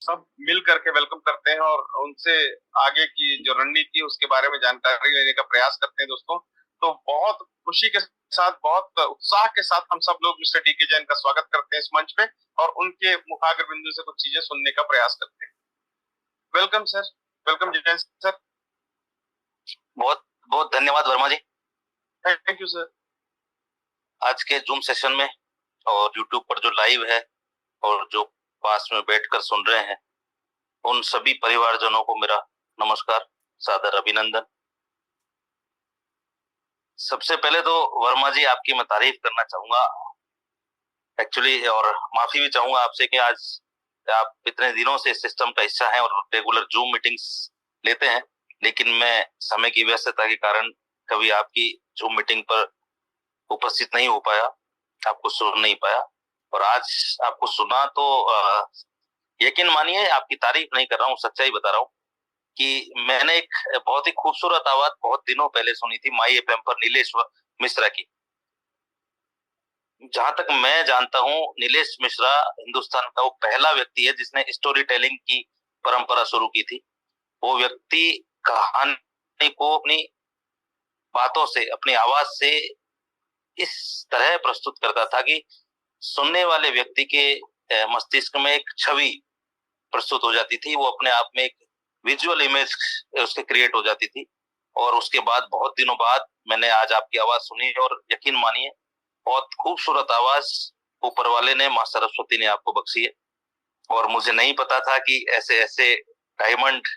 सब मिल करके वेलकम करते हैं और उनसे आगे की जो रणनीति है उसके बारे में जानकारी लेने का प्रयास करते हैं दोस्तों। तो बहुत खुशी के साथ, बहुत उत्साह के साथ हम सब लोग मिस्टर डी के जैन का स्वागत करते हैं इस मंच पे और उनके मुखाग्र बिंदु से कुछ चीजें सुनने का प्रयास करते हैं। Welcome sir. Welcome Jain sir. बहुत बहुत धन्यवाद Verma ji. Thank you sir. आज के जूम सेशन में और यूट्यूब पर जो लाइव है और जो पास में बैठकर सुन रहे हैं, उन सभी परिवारजनों को मेरा नमस्कार, सादर अभिनंदन। सबसे पहले तो वर्मा जी आपकी मैं तारीफ करना चाहूंगा एक्चुअली, और माफी भी चाहूंगा आपसे कि आज आप इतने दिनों से सिस्टम का हिस्सा हैं और रेगुलर जूम मीटिंग्स लेते हैं, लेकिन मैं समय की व्यस्तता के कारण कभी आपकी जूम मीटिंग पर उपस्थित नहीं हो पाया, आपको सुन नहीं पाया। और आज आपको सुना तो यकीन मानिए, आपकी तारीफ नहीं कर रहा हूँ, सच्चाई बता रहा हूँ कि मैंने एक बहुत ही खूबसूरत आवाज बहुत दिनों पहले सुनी थी माई एफएम पर नीलेश मिश्रा की। जहां तक मैं जानता हूं, नीलेश मिश्रा हिंदुस्तान का वो पहला व्यक्ति है जिसने स्टोरी टेलिंग की परंपरा शुरू की थी। वो व्यक्ति कहानी को अपनी बातों से, अपनी आवाज से इस तरह प्रस्तुत करता था कि सुनने वाले व्यक्ति के मस्तिष्क में एक छवि प्रस्तुत हो जाती थी, वो अपने आप में एक विजुअल इमेज उसके क्रिएट हो जाती थी। और उसके बाद बहुत दिनों बाद मैंने आज आपकी आवाज सुनी और यकीन मानिए, बहुत खूबसूरत आवाज ऊपर वाले ने, मां सरस्वती ने आपको बख्शी है। और मुझे नहीं पता था कि ऐसे ऐसे डायमंड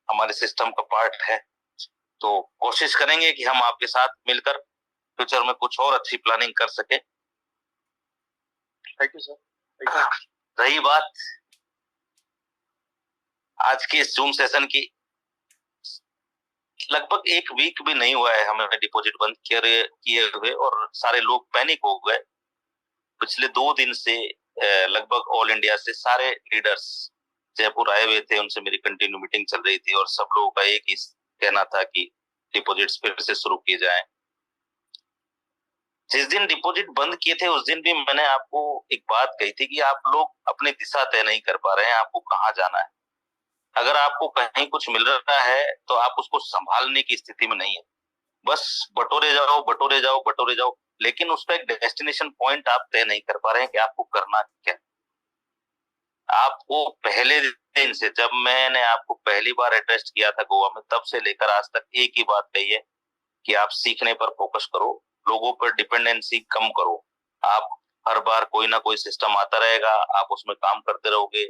हमारे सिस्टम का पार्ट है। तो कोशिश करेंगे कि हम आपके साथ मिलकर फ्यूचर में कुछ और अच्छी प्लानिंग कर सके। Thank you sir. रही बात आज के इस जूम सेशन की, लगभग एक वीक भी नहीं हुआ है हमें डिपॉजिट बंद किए हुए और सारे लोग पैनिक हो गए। पिछले 2 दिन से लगभग ऑल इंडिया से सारे लीडर्स जयपुर आए हुए थे, उनसे मेरी कंटिन्यू मीटिंग चल रही थी और सब लोगों का एक ही कहना था कि डिपॉजिट्स फिर से शुरू किए जाएं। जिस दिन डिपॉजिट बंद किए थे उस दिन भी मैंने आपको एक बात कही थी कि आप लोग अपनी दिशा तय नहीं कर पा रहे हैं, आपको कहाँ जाना है। अगर आपको कहीं कुछ मिल रहा है तो आप उसको संभालने की स्थिति में नहीं है, बस बटोरे जाओ बटोरे जाओ बटोरे जाओ, लेकिन उसका एक डेस्टिनेशन पॉइंट आप तय नहीं कर पा रहे हैं कि आपको करना क्या। आपको पहले दिन से, जब मैंने आपको पहली बार एड्रेस किया था गोवा में, तब से लेकर आज तक एक ही बात कही है कि आप सीखने पर फोकस करो, लोगों पर डिपेंडेंसी कम करो। आप हर बार कोई ना कोई सिस्टम आता रहेगा, आप उसमें काम करते रहोगे,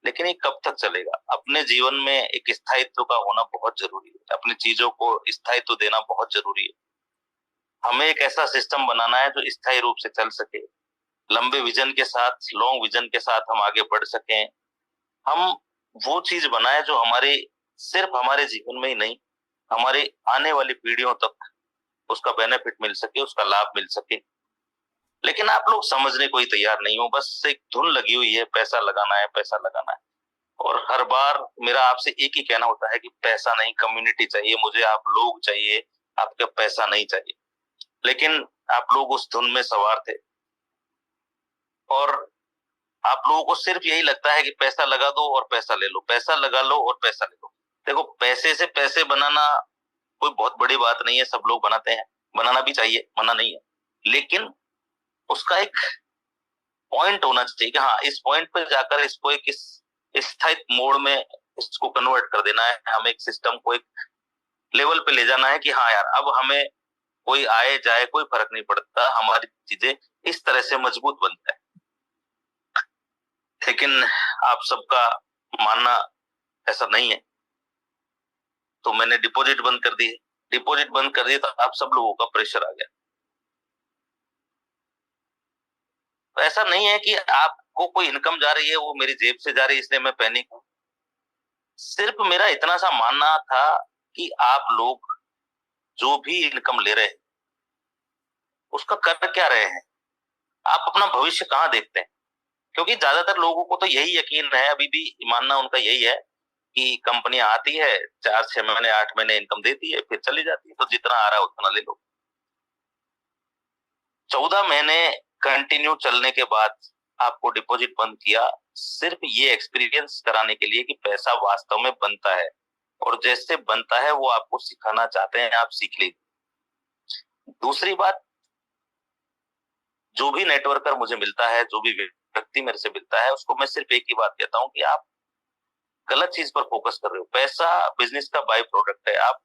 लेकिन ये कब तक चलेगा। अपने जीवन में एक स्थायित्व का होना बहुत जरूरी है, अपनी चीजों को स्थायित्व देना बहुत जरूरी है। हमें एक ऐसा सिस्टम बनाना है जो स्थायी रूप से चल सके, लंबे विजन के साथ, लॉन्ग विजन के साथ हम आगे बढ़ सकें। हम वो चीज बनाए जो हमारे, सिर्फ हमारे जीवन में ही नहीं, हमारी आने वाली पीढ़ियों तक उसका बेनिफिट मिल सके, उसका लाभ मिल सके। लेकिन आप लोग समझने को ही तैयार नहीं हो, बस एक धुन लगी हुई है, पैसा लगाना है पैसा लगाना है। और हर बार मेरा आपसे एक ही कहना होता है कि पैसा नहीं, कम्युनिटी चाहिए मुझे, आप लोग चाहिए, आपका पैसा नहीं चाहिए। लेकिन आप लोग उस धुन में सवार थे और आप लोगों को सिर्फ यही लगता है कि पैसा लगा दो और पैसा ले लो, पैसा लगा लो और पैसा ले लो। देखो, पैसे से पैसे बनाना कोई बहुत बड़ी बात नहीं है, सब लोग बनाते हैं, बनाना भी चाहिए, मना नहीं है। लेकिन उसका एक पॉइंट होना चाहिए कि हाँ, इस पॉइंट पर जाकर इसको एक इस स्थायित्व मोड में इसको कन्वर्ट कर देना है। हमें एक सिस्टम को एक लेवल पे ले जाना है कि हाँ यार, अब हमें कोई आए जाए कोई फर्क नहीं पड़ता, हमारी चीजें इस तरह से मजबूत बनता है। लेकिन आप सबका मानना ऐसा नहीं है, तो मैंने डिपॉजिट बंद कर दी। डिपॉजिट बंद कर दी तो आप सब लोगों का प्रेशर आ गया। तो ऐसा नहीं है कि आपको कोई इनकम जा रही है, वो मेरी जेब से जा रही है इसलिए मैं पैनिक हूं। सिर्फ मेरा इतना सा मानना था कि आप लोग जो भी इनकम ले रहे हैं उसका कर क्या रहे हैं, आप अपना भविष्य कहाँ देखते हैं। क्योंकि ज्यादातर लोगों को तो यही यकीन है, अभी भी मानना उनका यही है कि कंपनियां आती है, 4-6 महीने 8 महीने इनकम देती है, फिर चली जाती है, तो जितना आ रहा है उतना ले लो। 14 महीने कंटिन्यू चलने के बाद आपको डिपॉजिट बंद किया, सिर्फ ये एक्सपीरियंस कराने के लिए कि पैसा वास्तव में बनता है, और जैसे बनता है वो आपको सिखाना चाहते हैं, आप सीख लीजिए। दूसरी बात, जो भी नेटवर्कर मुझे मिलता है, जो भी व्यक्ति मेरे से मिलता है, उसको मैं सिर्फ एक ही बात कहता हूं कि आप गलत चीज पर फोकस कर रहे हो। पैसा बिजनेस का बाय प्रोडक्ट है, आप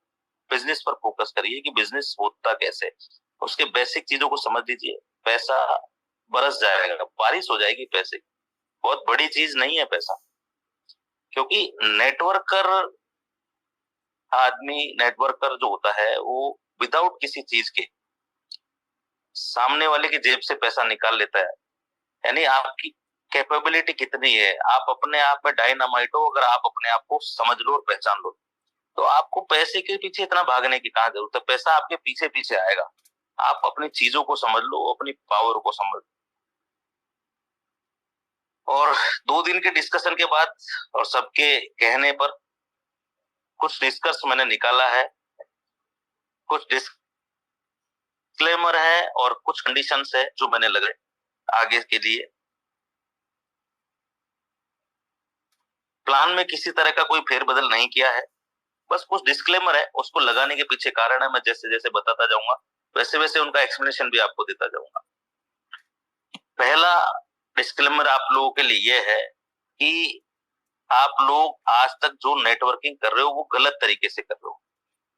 बिजनेस पर फोकस करिए कि बिजनेस होता कैसे, उसके बेसिक चीजों को समझ लीजिए। पैसा बरस जाएगा, बारिश हो जाएगी पैसे, बहुत बड़ी चीज नहीं है पैसा। क्योंकि नेटवर्कर आदमी, नेटवर्कर जो होता है वो विदाउट किसी चीज के सामने वाले की जेब से पैसा निकाल लेता है। यानी आपकी कैपेबिलिटी कितनी है, आप अपने आप में डायनामाइट हो, अगर आप अपने आप को समझ लो और पहचान लो, तो आपको पैसे के पीछे इतना भागने की कहां जरूरत है। पैसा आपके पीछे पीछे आएगा। आप अपनी चीजों को समझ लो, अपनी पावर को समझ लो। और 2 दिन के डिस्कशन के बाद और सबके कहने पर कुछ निष्कर्ष मैंने निकाला है, कुछ डिस्क्लेमर है और कुछ कंडीशंस है जो मैंने लगाए आगे के लिए। प्लान में किसी तरह का कोई फेरबदल नहीं किया है, बस कुछ डिस्क्लेमर है, उसको लगाने के पीछे कारण है। मैं जैसे जैसे बताता जाऊंगा वैसे वैसे उनका एक्सप्लेनेशन भी आपको देता जाऊंगा। पहला डिस्क्लेमर आप लोगों के लिए यह है कि आप लोग आज तक जो नेटवर्किंग कर रहे हो वो गलत तरीके से कर रहे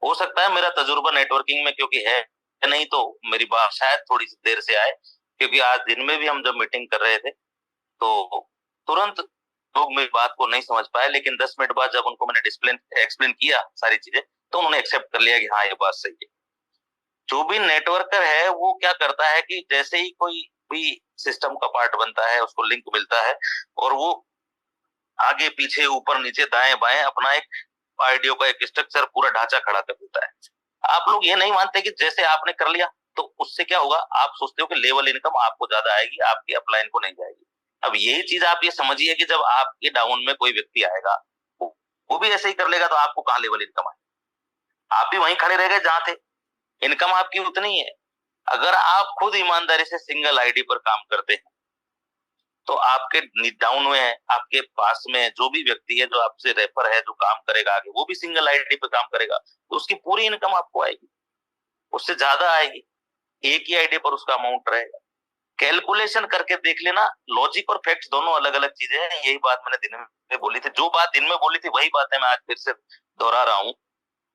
हो सकता है मेरा तजुर्बा नेटवर्किंग में क्योंकि है नहीं, तो मेरी बात शायद थोड़ी सी देर से आए, क्योंकि आज दिन में भी हम जब मीटिंग कर रहे थे तो तुरंत लोग मेरी बात को नहीं समझ पाए, लेकिन 10 मिनट बाद जब उनको मैंने एक्सप्लेन किया सारी चीजें, तो उन्होंने एक्सेप्ट कर लिया कि हाँ ये बात सही है। जो भी नेटवर्कर है वो क्या करता है कि जैसे ही कोई भी सिस्टम का पार्ट बनता है, उसको लिंक मिलता है, और वो आगे पीछे ऊपर नीचे दाएं बाएं अपना एक आइडियो का एक स्ट्रक्चर पूरा ढांचा खड़ा कर देता है। आप लोग ये नहीं मानते कि जैसे आपने कर लिया तो उससे क्या होगा, आप सोचते हो कि लेवल इनकम आपको ज्यादा आएगी, आपकी अपलाइन को नहीं जाएगी। अब यही चीज आप ये समझिए कि जब आपके डाउन में कोई व्यक्ति आएगा वो भी ऐसे ही कर लेगा, तो आपको कहां लेवल इनकम आएगी? आप भी वहीं खड़े रह गए जहां थे, इनकम आपकी उतनी है। अगर आप खुद ईमानदारी से सिंगल आईडी पर काम करते हैं तो आपके डाउन में है, आपके पास में जो भी व्यक्ति है जो आपसे रेफर है, जो काम करेगा आगे, वो भी सिंगल आईडी पे काम करेगा, तो उसकी पूरी इनकम आपको आएगी, उससे ज्यादा आएगी। एक ही आईडी पर उसका अमाउंट रहेगा। कैलकुलेशन करके देख लेना, लॉजिक और फैक्ट्स दोनों अलग अलग चीजें हैं। यही बात मैंने दिन में बोली थी, जो बात दिन में बोली थी वही बात है मैं आज फिर से दोहरा रहा हूँ।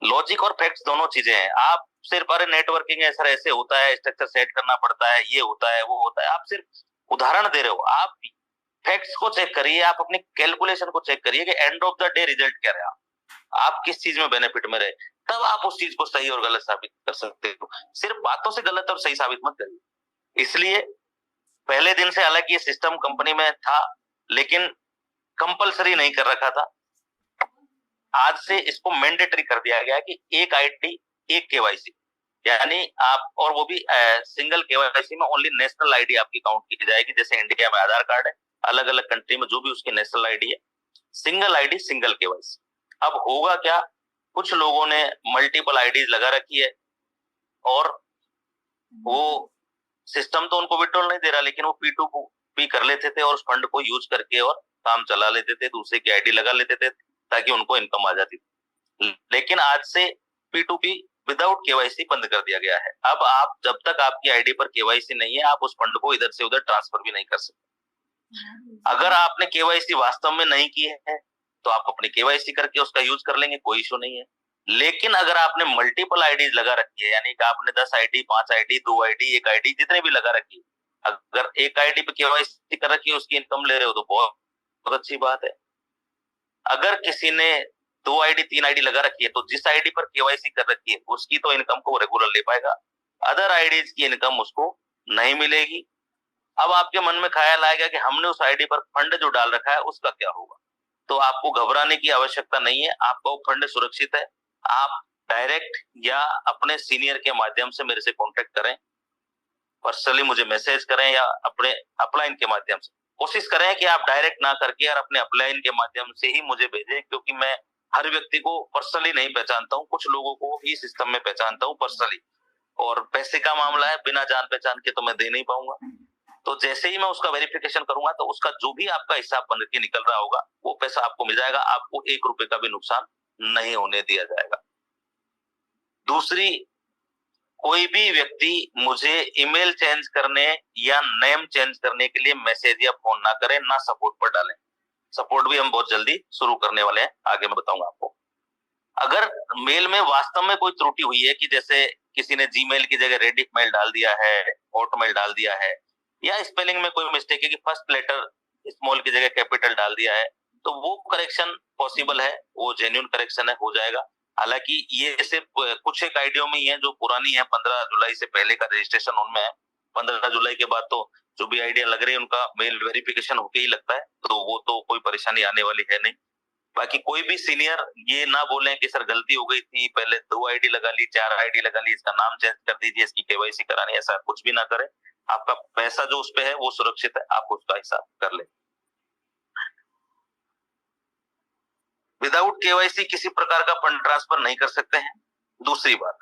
लॉजिक और फैक्ट्स दोनों चीजें हैं। आप सिर्फ अरे नेटवर्किंग है सर, ऐसे होता है, स्ट्रक्चर सेट करना पड़ता है, ये होता है, वो होता है, आप सिर्फ उदाहरण दे रहे हो। आप फैक्ट्स को चेक करिए, आप अपने कैलकुलेशन को चेक करिए कि end of the day result क्या रहा, आप किस चीज में बेनिफिट में रहे, तब आप उस चीज को सही और गलत साबित कर सकते हो। सिर्फ बातों से गलत और सही साबित मत करिए। इसलिए पहले दिन से हालांकि ये सिस्टम कंपनी में था, लेकिन कंपलसरी नहीं कर रखा था। आज से इसको मैंडेटरी कर दिया गया कि एक आईडी एक केवाईसी, यानी आप, और वो भी सिंगल केवाईसी में ओनली नेशनल आईडी आपकी काउंट की जाएगी। जैसे इंडिया में आधार कार्ड है, अलग अलग कंट्री में जो भी उसकी नेशनल आईडी है, सिंगल आईडी सिंगल केवाईसी। अब होगा क्या, कुछ लोगों ने मल्टीपल आईडीज लगा रखी है और वो सिस्टम तो उनको विड्रॉल नहीं दे रहा, लेकिन वो P2P कर लेते थे और उस फंड को यूज करके और काम चला लेते थे, दूसरे की आईडी लगा लेते थे ताकि उनको इनकम आ जाती थी। लेकिन आज से P2P विदाउट केवाईसी बंद कर दिया गया है। अब आप जब तक आपकी आईडी पर केवाईसी नहीं है, आप उस फंड को इधर से उधर ट्रांसफर भी नहीं कर सकते। अगर आपने केवाईसी वास्तव में नहीं की है तो आप अपनी केवाईसी करके उसका यूज कर लेंगे, कोई इशू नहीं है। लेकिन अगर आपने मल्टीपल आईडीज लगा रखी है, यानी कि आपने 10 आईडी, 5 आईडी, 2 आईडी, 1 आईडी, जितने भी लगा रखी है, अगर एक आईडी पे केवाईसी कर रखी है, उसकी इनकम ले रहे हो तो बहुत अच्छी बात है। अगर किसी ने 2 आईडी 3 आईडी लगा रखी है तो जिस आईडी पर केवाईसी कर रखी है उसकी तो इनकम को रेगुलर ले पाएगा, अदर आईडीज की इनकम उसको नहीं मिलेगी। अब आपके मन में ख्याल आएगा कि हमने उस आईडी पर फंड जो डाल रखा है उसका क्या होगा, तो आपको घबराने की आवश्यकता नहीं है, आपका वो फंड सुरक्षित है। आप डायरेक्ट या अपने सीनियर के माध्यम से मेरे से कांटेक्ट करें, पर्सनली मुझे मैसेज करें या अपने अपलाइन के माध्यम से। कोशिश करें कि आप डायरेक्ट ना करके और अपने अपलाइन के माध्यम से ही मुझे भेजें, क्योंकि मैं हर व्यक्ति को पर्सनली नहीं पहचानता हूँ, कुछ लोगों को ही सिस्टम में पहचानता हूँ पर्सनली, और पैसे का मामला है, बिना जान पहचान के तो मैं दे नहीं पाऊंगा। तो जैसे ही मैं उसका वेरिफिकेशन करूंगा तो उसका जो भी आपका हिसाब बन के निकल रहा होगा वो पैसा आपको मिल जाएगा, आपको 1 रुपए का भी नुकसान नहीं होने दिया जाएगा। दूसरी, कोई भी व्यक्ति मुझे ईमेल चेंज करने या नेम चेंज करने के लिए मैसेज या फोन ना करें, ना सपोर्ट पर डालें। सपोर्ट भी हम बहुत जल्दी शुरू करने वाले हैं, आगे मैं बताऊंगा आपको। अगर मेल में वास्तव में कोई त्रुटि हुई है कि जैसे किसी ने जीमेल की जगह रेडिट मेल डाल दिया है, हॉटमेल डाल दिया है, या स्पेलिंग में कोई मिस्टेक है कि फर्स्ट लेटर स्मॉल की जगह कैपिटल डाल दिया है, तो वो करेक्शन पॉसिबल है, वो जेन्युइन करेक्शन है, हो जाएगा। हालांकि ये सिर्फ कुछ एक आईडियो में ही है जो पुरानी है, 15 जुलाई से पहले का रजिस्ट्रेशन उनमें है। 15 जुलाई के बाद तो जो भी आइडिया लग रही है उनका मेल वेरिफिकेशन होके ही लगता है, तो वो तो कोई परेशानी आने वाली है नहीं। बाकी कोई भी सीनियर ये ना बोलें कि सर गलती हो गई थी, पहले 2 आईडी लगा ली, 4 आईडी लगा ली, इसका नाम चेंज कर दीजिए, इसकी केवाईसी करानी, ऐसा कुछ भी ना करें। आपका पैसा जो उस पे है वो सुरक्षित है, आप उसका हिसाब कर लें। विदाउट केवाईसी किसी प्रकार का फंड ट्रांसफर नहीं कर सकते हैं। दूसरी बात,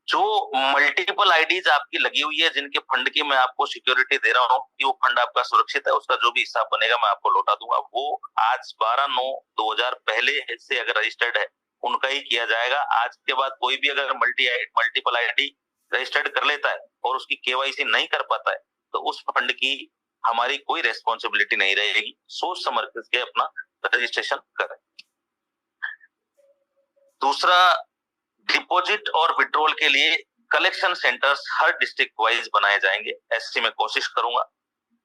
जो मल्टीपल आईडीज आपकी लगी हुई है जिनके फंड की मैं आपको सिक्योरिटी दे रहा हूं कि वो फंड आपका सुरक्षित है, उसका जो भी हिसाब बनेगा मैं आपको लौटा दूंगा। वो आज 12/9/2000 पहले से अगर रजिस्टर्ड है उनका ही किया जाएगा। आज के बाद कोई भी अगर मल्टीपल आईडी रजिस्टर्ड कर लेता है और उसकी केवाईसी नहीं कर पाता है तो उस फंड की हमारी कोई रेस्पॉन्सिबिलिटी नहीं रहेगी। सोच समझ के अपना रजिस्ट्रेशन करें। दूसरा, डिपॉजिट और विड्रॉल के लिए कलेक्शन सेंटर्स हर डिस्ट्रिक्ट वाइज बनाए जाएंगे, ऐसी मैं कोशिश करूंगा।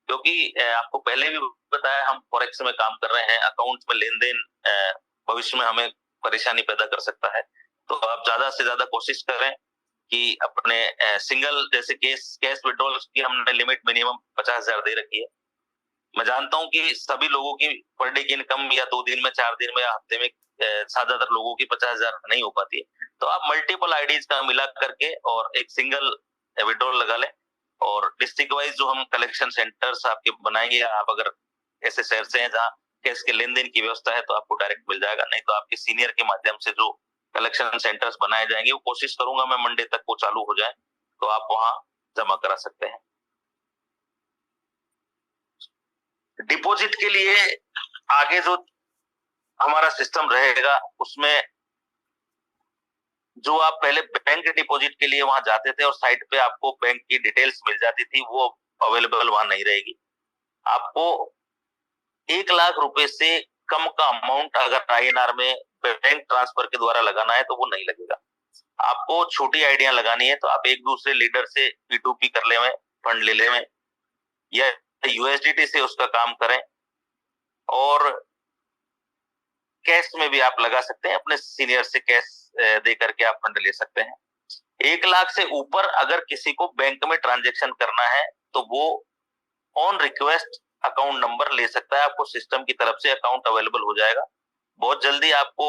क्योंकि आपको पहले भी बताया हम फॉरेक्स में काम कर रहे हैं, अकाउंट में लेन देन भविष्य में हमें परेशानी पैदा कर सकता है। तो आप ज्यादा से ज्यादा कोशिश करें कि अपने सिंगल जैसे कैश विड्रॉल की हमने लिमिट मिनिमम 50,000 दे रखी है। मैं जानता हूं कि सभी लोगों की पर डे की इनकम या 2 दिन में, 4 दिन में या हफ्ते में ज्यादातर लोगों की 50,000 नहीं हो पाती है। तो आप मल्टीपल आईडीज का मिला करके और एक सिंगल विड्रॉल लगा लें। और डिस्ट्रिक्ट वाइज जो हम कलेक्शन सेंटर्स आपके बनाएंगे, आप अगर ऐसे शहर से हैं जहाँ कैश के लेन देन की व्यवस्था है तो आपको डायरेक्ट मिल जाएगा, नहीं तो आपके सीनियर के माध्यम से जो कलेक्शन सेंटर्स बनाए जाएंगे वो कोशिश करूंगा मैं मंडे तक वो चालू हो जाए, तो आप वहां जमा करा सकते हैं। डिपॉजिट के लिए आगे जो हमारा सिस्टम रहेगा उसमें जो आप पहले बैंक डिपॉजिट के लिए वहां जाते थे और साइट पे आपको बैंक की डिटेल्स मिल जाती थी, वो अवेलेबल वहां नहीं रहेगी। आपको 1 लाख रुपए से कम का अमाउंट अगर आईएनआर में बैंक ट्रांसफर के द्वारा लगाना है तो वो नहीं लगेगा। आपको छोटी आइडिया लगानी है तो आप एक दूसरे लीडर से P2P कर ले, फंड ले ले, या यूएसडीटी से उसका काम करें, और कैश में भी आप लगा सकते हैं, अपने सीनियर से कैश दे करके आप फंड ले सकते हैं। 1 लाख से ऊपर अगर किसी को बैंक में ट्रांजैक्शन करना है तो वो ऑन रिक्वेस्ट अकाउंट नंबर ले सकता है, आपको सिस्टम की तरफ से अकाउंट अवेलेबल हो जाएगा। बहुत जल्दी आपको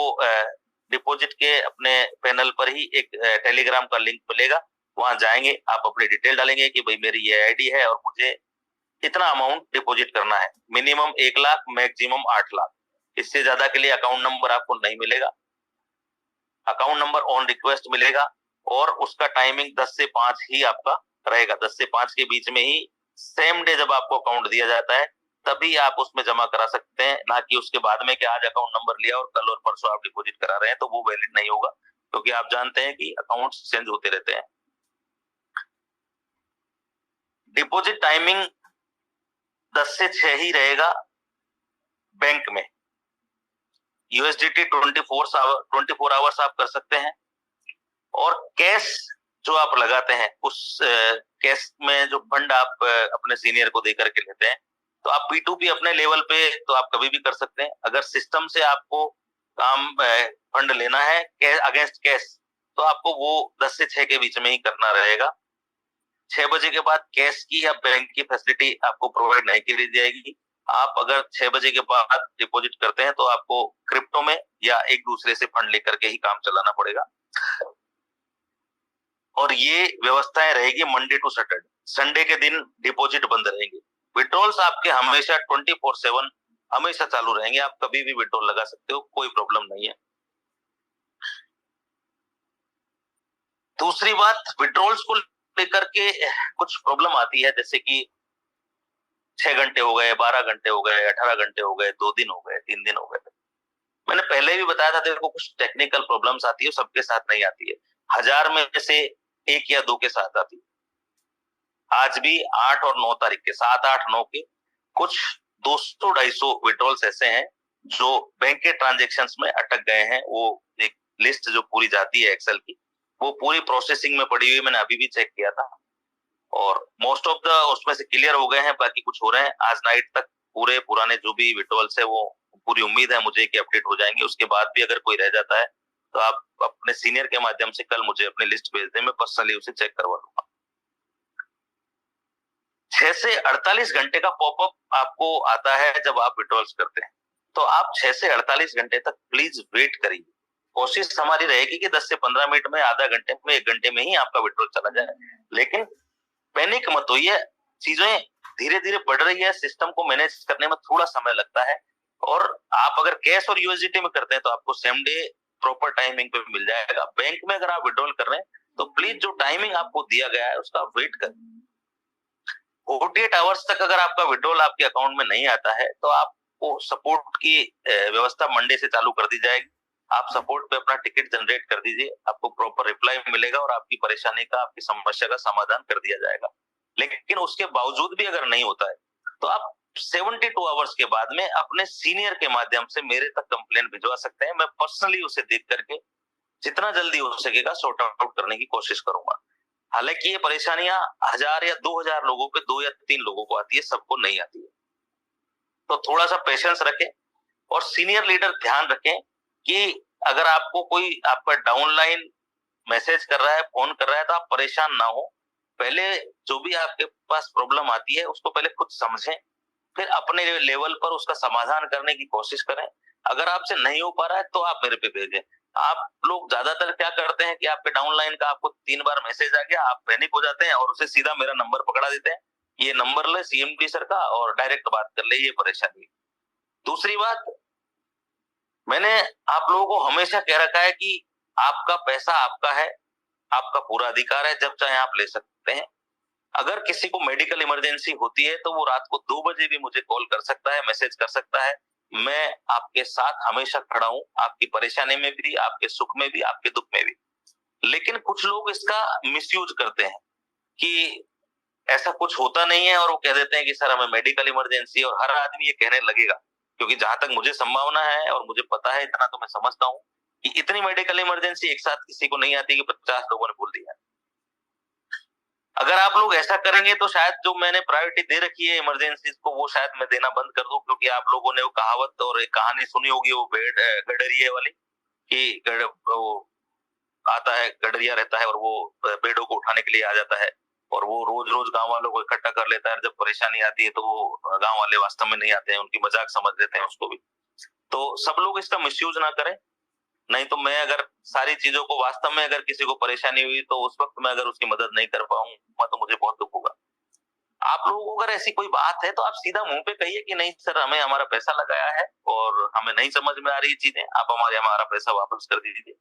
डिपॉजिट के अपने पैनल पर ही एक टेलीग्राम का लिंक मिलेगा, वहां जाएंगे, आप अपनी डिटेल डालेंगे कि भाई मेरी ये आईडी है और मुझे इतना अमाउंट डिपॉजिट करना है, मिनिमम 1 लाख, मैक्सिमम 8 लाख। इससे ज्यादा के लिए अकाउंट नंबर आपको नहीं मिलेगा, अकाउंट नंबर ऑन रिक्वेस्ट मिलेगा, और उसका टाइमिंग 10 से 5 ही आपका रहेगा। 10 से 5 के बीच में ही सेम डे जब आपको अकाउंट दिया जाता है तभी आप उसमें जमा करा सकते हैं, ना कि उसके बाद में कि आज अकाउंट नंबर लिया और कल और परसों आप डिपॉजिट करा रहे हैं तो वो वैलिड नहीं होगा, क्योंकि आप जानते हैं कि अकाउंट चेंज होते रहते हैं। डिपॉजिट टाइमिंग 10 से 6 ही रहेगा बैंक में। यूएसडीटी 24 आवर्स आप कर सकते हैं, और कैश जो आप लगाते हैं उस कैश में जो फंड आप अपने सीनियर को दे करके लेते हैं तो आप P2P अपने लेवल पे तो आप कभी भी कर सकते हैं। अगर सिस्टम से आपको काम फंड लेना है अगेंस्ट कैश तो आपको वो 10 से 6 के बीच में ही करना रहेगा। 6 बजे के बाद कैश की या बैंक की फैसिलिटी आपको प्रोवाइड नहीं की जाएगी। आप अगर 6 बजे के बाद डिपॉजिट करते हैं तो आपको क्रिप्टो में या एक दूसरे से फंड लेकर के ही काम चलाना पड़ेगा, और ये व्यवस्थाएं रहेगी मंडे टू सैटरडे। संडे के दिन डिपॉजिट बंद रहेंगे। विड्रॉल्स आपके हमेशा 24/7 हमेशा चालू रहेंगे, आप कभी भी विड्रॉल लगा सकते हो, कोई प्रॉब्लम नहीं है। दूसरी बात, विड्रॉल्स को लेकर के कुछ प्रॉब्लम आती है, जैसे कि 6 घंटे हो गए, 12 घंटे हो गए, 18 घंटे हो गए, 2 दिन हो गए, 3 दिन हो गए। मैंने पहले भी बताया था तेरे को, कुछ टेक्निकल प्रॉब्लम्स आती है, सबके साथ नहीं आती है, 1000 में से 1 या 2 के साथ आती है। आज भी 8 और 9 तारीख के, 7, 8, 9 के कुछ 200-250 विड्रॉल्स ऐसे हैं जो बैंक के ट्रांजेक्शन्स में अटक गए हैं। वो एक लिस्ट जो पूरी जाती है एक्सेल की, वो पूरी प्रोसेसिंग में पड़ी हुई, मैंने अभी भी चेक किया था, और मोस्ट ऑफ द उसमें से क्लियर हो गए हैं, बाकी कुछ हो रहे हैं। आज नाइट तक पूरे पुराने जो भी विड्रॉल्स है, वो पूरी उम्मीद है मुझे कि अपडेट हो जाएंगे। उसके बाद भी अगर कोई रह जाता है तो आप अपने सीनियर के माध्यम से कल मुझे अपनी लिस्ट भेज दें, मैं पर्सनली उसे चेक करवा लूंगा। 6 से 48 घंटे का पॉपअप आपको आता है जब आप विड्रॉल्स करते हैं, तो आप 6 से 48 घंटे तक प्लीज वेट करिए। कोशिश हमारी रहेगी कि 10 से 15 मिनट में, आधा घंटे में, 1 घंटे में ही आपका विड्रॉल चला जाए, लेकिन पैनिक मत होइए। चीजें धीरे धीरे बढ़ रही है, सिस्टम को मैनेज करने में थोड़ा समय लगता है, और आप अगर कैश और यूएसडीटी में करते हैं तो आपको सेम डे प्रॉपर टाइमिंग पे मिल जाएगा। बैंक में अगर आप विड्रॉल कर रहे हैं तो प्लीज जो टाइमिंग आपको दिया गया है उसका वेट करें। 48 आवर्स तक अगर आपका विड्रॉल आपके अकाउंट में नहीं आता है तो आपको सपोर्ट की व्यवस्था मंडे से चालू कर दी जाएगी। आप सपोर्ट पे अपना टिकट जनरेट कर दीजिए, आपको प्रॉपर रिप्लाई मिलेगा और आपकी परेशानी का, आपकी समस्या का समाधान कर दिया जाएगा। लेकिन उसके बावजूद भी अगर नहीं होता है तो आप 72 आवर्स के बाद में अपने सीनियर के माध्यम से मेरे तक कंप्लेन भिजवा सकते हैं। मैं पर्सनली उसे देख करके जितना जल्दी हो सकेगा सॉर्ट आउट करने की कोशिश करूंगा। हालांकि ये परेशानियां 1000 या 2000 लोगों पे, 2 या 3 लोगों को आती है, सबको नहीं आती है। तो थोड़ा सा पेशेंस रखें, और सीनियर लीडर ध्यान रखें कि अगर आपको कोई आपका डाउनलाइन मैसेज कर रहा है, फोन कर रहा है, तो आप परेशान ना हो। पहले जो भी आपके पास प्रॉब्लम आती है उसको पहले खुद समझें, फिर अपने लेवल पर उसका समाधान करने की कोशिश करें। अगर आपसे नहीं हो पा रहा है तो आप मेरे पे भेजें। आप लोग ज्यादातर क्या करते हैं कि आपके डाउनलाइन का आपको 3 बार मैसेज आ गया, आप पैनिक हो जाते हैं और उसे सीधा मेरा नंबर पकड़ा देते हैं, ये नंबर ले सीएमडी सर का और डायरेक्ट बात कर ले, ये परेशानी। दूसरी बात, मैंने आप लोगों को हमेशा कह रखा है कि आपका पैसा आपका है, आपका पूरा अधिकार है, जब चाहे आप ले सकते हैं। अगर किसी को मेडिकल इमरजेंसी होती है तो वो रात को 2 बजे भी मुझे कॉल कर सकता है, मैसेज कर सकता है। मैं आपके साथ हमेशा खड़ा हूं, आपकी परेशानी में भी, आपके सुख में भी, आपके दुख में भी। लेकिन कुछ लोग इसका मिसयूज करते हैं कि ऐसा कुछ होता नहीं है, और वो कह देते हैं कि सर हमें मेडिकल इमरजेंसी, और हर आदमी ये कहने लगेगा, क्योंकि जहां तक मुझे संभावना है और मुझे पता है, इतना तो मैं समझता हूं कि इतनी मेडिकल इमरजेंसी एक साथ किसी को नहीं आती कि 50 लोगों ने बोल दिया। अगर आप लोग ऐसा करेंगे तो शायद जो मैंने प्रायोरिटी दे रखी है इमरजेंसी को, वो शायद मैं देना बंद कर दूं, क्योंकि आप लोगों ने वो कहावत और एक कहानी सुनी होगी, वो गडरिये वाली, कि वो आता है, गडरिया रहता है और वो पेड़ों को उठाने के लिए आ जाता है, और वो रोज रोज गांव वालों को इकट्ठा कर लेता है। जब परेशानी आती है तो वो गांव वाले वास्तव में नहीं आते हैं, उनकी मजाक समझ लेते हैं उसको भी। तो सब लोग इसका मिसयूज ना करें, नहीं तो मैं अगर सारी चीजों को, वास्तव में अगर किसी को परेशानी हुई तो उस वक्त मैं अगर उसकी मदद नहीं कर पाऊंगा तो मुझे बहुत दुख होगा। आप लोगों को अगर ऐसी कोई बात है तो आप सीधा मुंह पे कहिए कि नहीं सर, हमें हमारा पैसा लगाया है और हमें नहीं समझ में आ रही चीजें, आप हमारा पैसा वापस कर दीजिए।